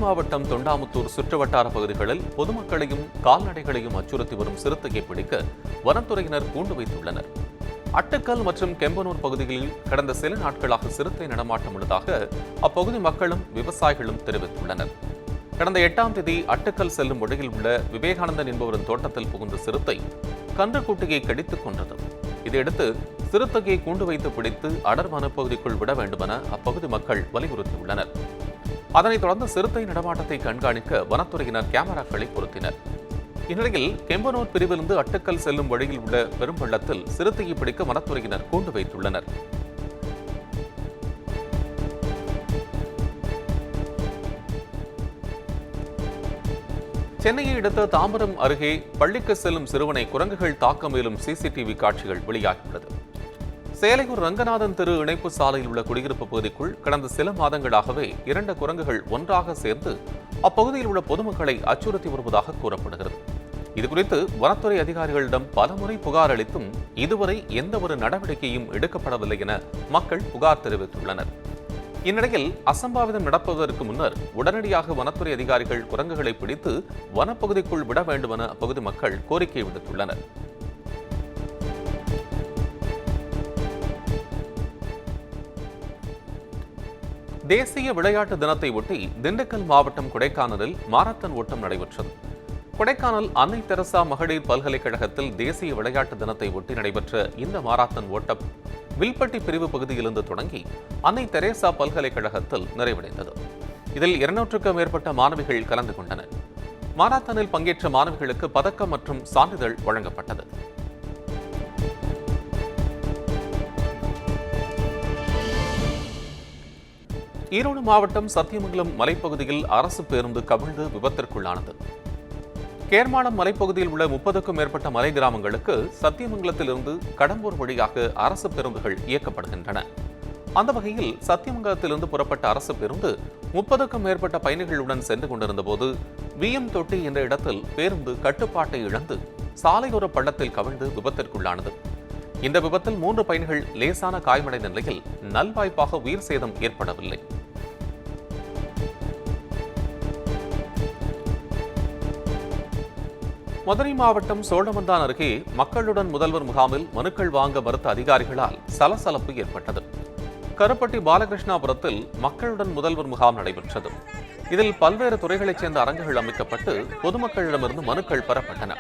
மாவட்டம் தொண்டாமுத்தூர் சுற்றுவட்டார பகுதிகளில் பொதுமக்களையும் கால்நடைகளையும் அச்சுறுத்தி வரும் சிறுத்தையை பிடிக்க வனத்துறையினர் கூண்டு வைத்துள்ளனர். அட்டுக்கல் மற்றும் கெம்பனூர் பகுதிகளில் கடந்த சில நாட்களாக சிறுத்தை நடமாட்டம் உள்ளதாக அப்பகுதி மக்களும் விவசாயிகளும் தெரிவித்துள்ளனர். கடந்த 8ஆம் தேதி அட்டுக்கல் செல்லும் வழியில் உள்ள விவேகானந்தன் என்பவரின் தோட்டத்தில் புகுந்த சிறுத்தை கன்றுக்குட்டியை கடித்துக் கொண்டது. இதையடுத்து சிறுத்தையை கூண்டு வைத்து பிடித்து அடர் வனப்பகுதிக்குள் விட வேண்டுமென அப்பகுதி மக்கள் வலியுறுத்தியுள்ளனர். அதனைத் தொடர்ந்து சிறுத்தை நடமாட்டத்தை கண்காணிக்க வனத்துறையினர் கேமராக்களை பொருத்தினர். இந்நிலையில் கெம்பனூர் பிரிவிலிருந்து அட்டுக்கல் செல்லும் வழியில் உள்ள பெரும்பள்ளத்தில் சிறுத்தையை பிடிக்க வனத்துறையினர் கூண்டு வைத்துள்ளனர். சென்னையை அடுத்த தாம்பரம் அருகே பள்ளிக்கு செல்லும் சிறுவனை குரங்குகள் தாக்க முயலும் சிசிடிவி காட்சிகள் வெளியாகியுள்ளது. சேலையூர் ரங்கநாதன் தெரு இணைப்பு சாலையில் உள்ள குடியிருப்பு பகுதிக்குள் கடந்த சில மாதங்களாகவே 2 குரங்குகள் ஒன்றாக சேர்ந்து அப்பகுதியில் உள்ள பொதுமக்களை அச்சுறுத்தி வருவதாக கூறப்படுகிறது. இதுகுறித்து வனத்துறை அதிகாரிகளிடம் பலமுறை புகார் அளித்தும் இதுவரை எந்தவொரு நடவடிக்கையும் எடுக்கப்படவில்லை என மக்கள் புகார் தெரிவித்துள்ளனர். இந்நிலையில் அசம்பாவிதம் நடப்பதற்கு முன்னர் உடனடியாக வனத்துறை அதிகாரிகள் குரங்குகளை பிடித்து வனப்பகுதிக்குள் விட வேண்டும் என அப்பகுதி மக்கள் கோரிக்கை விடுத்துள்ளனர். தேசிய விளையாட்டு தினத்தை ஒட்டி திண்டுக்கல் மாவட்டம் கொடைக்கானலில் மாரத்தான் ஓட்டம் நடைபெற்றது. கொடைக்கானல் அன்னை தெரசா மகளிர் பல்கலைக்கழகத்தில் தேசிய விளையாட்டு தினத்தை ஒட்டி நடைபெற்ற இந்த மாரத்தான் ஓட்டம் வில்பட்டி பிரிவு பகுதியிலிருந்து தொடங்கி அன்னை தெரேசா பல்கலைக்கழகத்தில் நிறைவடைந்தது. இதில் 200க்கும் மேற்பட்ட மாணவிகள் கலந்து கொண்டனர். மாரத்தானில் பங்கேற்ற மாணவிகளுக்கு பதக்கம் மற்றும் சான்றிதழ் வழங்கப்பட்டது. ஈரோடு மாவட்டம் சத்தியமங்கலம் மலைப்பகுதியில் அரசு பேருந்து கவிழ்ந்து விபத்திற்குள்ளானது. கேர்மாளம் மலைப்பகுதியில் உள்ள 30க்கும் மேற்பட்ட மலை கிராமங்களுக்கு சத்தியமங்கலத்திலிருந்து கடம்பூர் வழியாக அரசு பேருந்துகள் இயக்கப்படுகின்றன. அந்த வகையில் சத்தியமங்கலத்திலிருந்து புறப்பட்ட அரசு பேருந்து 30க்கும் மேற்பட்ட பயணிகளுடன் சென்று கொண்டிருந்த போது விஎம் தொட்டி என்ற இடத்தில் பேருந்து கட்டுப்பாட்டை இழந்து சாலையோர பள்ளத்தில் கவிழ்ந்து விபத்திற்குள்ளானது. இந்த விபத்தில் 3 பயணிகள் லேசான காயமடைந்த நிலையில் நல்வாய்ப்பாக உயிர் சேதம் ஏற்படவில்லை. மதுரை மாவட்டம் சோழவந்தான் அருகே மக்களுடன் முதல்வர் முகாமில் மனுக்கள் வாங்க மறுத்த அதிகாரிகளால் சலசலப்பு ஏற்பட்டது. கருப்பட்டி பாலகிருஷ்ணாபுரத்தில் மக்களுடன் முதல்வர் முகாம் நடைபெற்றது. இதில் பல்வேறு துறைகளைச் சேர்ந்த அரங்குகள் அமைக்கப்பட்டு பொதுமக்களிடமிருந்து மனுக்கள் பெறப்பட்டன.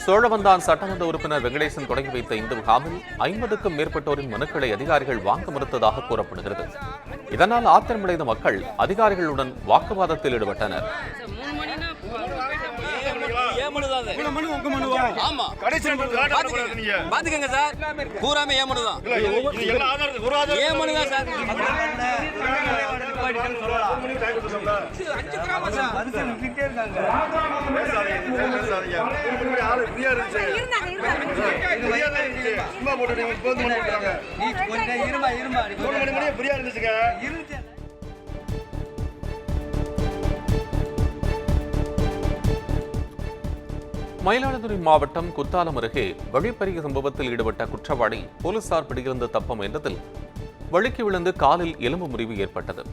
சோழவந்தான் சட்டமன்ற உறுப்பினர் வெங்கடேசன் தொடங்கி வைத்த இந்த முகாமில் 50க்கும் மேற்பட்டோரின் மனுக்களை அதிகாரிகள் வாங்க மறுத்ததாக கூறப்படுகிறது. இதனால் ஆத்திரமடைந்த மக்கள் அதிகாரிகளுடன் வாக்குவாதத்தில் ஈடுபட்டனர். மயிலாடுதுறை மாவட்டம் குத்தாலம் அருகே வழிப்பறிய சம்பவத்தில் ஈடுபட்ட குற்றவாளி போலீசார் பிடியிலிருந்து தப்ப முயன்றதில் வழுக்கி விழுந்து காலில் எலும்பு முறிவு ஏற்பட்டது.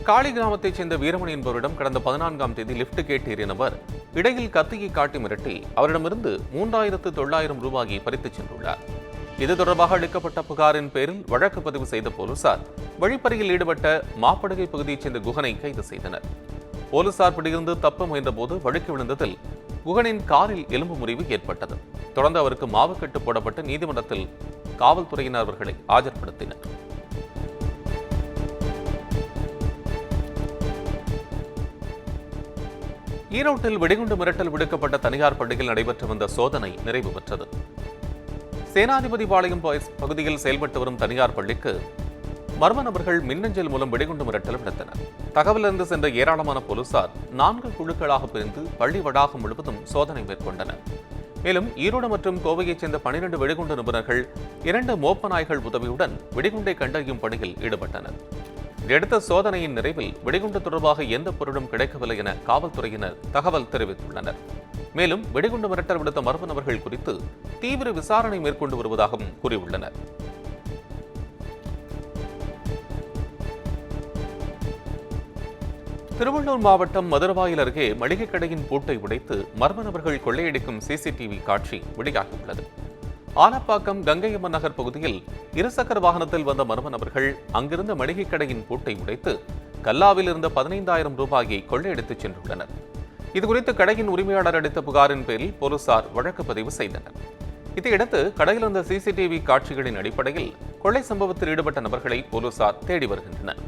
காளி கிராமத்தைச் சேர்ந்த வீரமணி என்பவரிடம் கடந்த 14ஆம் தேதி லிப்ட் கேட்டு ஏறிய நபர் இடையில் கத்தியை காட்டி மிரட்டி அவரிடமிருந்து 3900 ரூபாயை பறித்துச் சென்றுள்ளார். இது தொடர்பாக அளிக்கப்பட்ட புகாரின் பேரில் வழக்கு பதிவு செய்த போலீசார் வழிப்பறியில் ஈடுபட்ட மாப்படுகை பகுதியைச் சேர்ந்த குகனை கைது செய்தனர். போலீசார் பிடியிலிருந்து தப்ப முயன்றபோது வழுக்கி விழுந்ததில் குகனின் காலில் எலும்பு முறிவு ஏற்பட்டது. தொடர்ந்து அவருக்கு மாவுக்கட்டு போடப்பட்டு நீதிமன்றத்தில் காவல்துறையினர் அவர்களை ஆஜர்படுத்தினர். ஈரோட்டில் வெடிகுண்டு மிரட்டல் விடுக்கப்பட்ட தனியார் பள்ளியில் நடைபெற்று வந்த சோதனை நிறைவு பெற்றது. சேனாதிபதிபாளையம் பகுதியில் செயல்பட்டு வரும் தனியார் பள்ளிக்கு மர்ம நபர்கள் மின்னஞ்சல் மூலம் வெடிகுண்டு மிரட்டல் விடுத்தனர். தகவலிருந்து சென்ற ஏராளமான போலீசார் 4 குழுக்களாக பிரிந்து பள்ளி வளாகம் முழுவதும் சோதனை மேற்கொண்டனர். மேலும் ஈரோடு மற்றும் கோவையைச் சேர்ந்த 12 வெடிகுண்டு நிபுணர்கள் 2 மோப்ப நாய்கள் உதவியுடன் வெடிகுண்டை கண்டறியும் பணியில் ஈடுபட்டனர். இதையடுத்த சோதனையின் நிறைவில் வெடிகுண்டு தொடர்பாக எந்த பொருளும் கிடைக்கவில்லை என காவல்துறையினர் தகவல் தெரிவித்துள்ளனர். மேலும் வெடிகுண்டு மிரட்டல் விடுத்த மர்ம நபர்கள் குறித்து தீவிர விசாரணை மேற்கொண்டு வருவதாகவும் கூறியுள்ளனர். திருவள்ளூர் மாவட்டம் மதுரவாயல் அருகே மளிகை கடையின் பூட்டை உடைத்து மர்ம நபர்கள் கொள்ளையடிக்கும் சிசிடிவி காட்சி வெளியாகியுள்ளது. ஆலப்பாக்கம் கங்கையம்மன் நகர் பகுதியில் இருசக்கர வாகனத்தில் வந்த மர்ம நபர்கள் அங்கிருந்த மளிகை கடையின் பூட்டை உடைத்து கல்லாவில் இருந்த 15,000 ரூபாயை கொள்ளையடித்துச் சென்றுள்ளனர். இதுகுறித்து கடையின் உரிமையாளர் அளித்த புகாரின் பேரில் போலீசார் வழக்கு பதிவு செய்தனர். இதையடுத்து கடையில் இருந்த சிசிடிவி காட்சிகளின் அடிப்படையில் கொள்ளை சம்பவத்தில் ஈடுபட்ட நபர்களை போலீசார் தேடி வருகின்றனர்.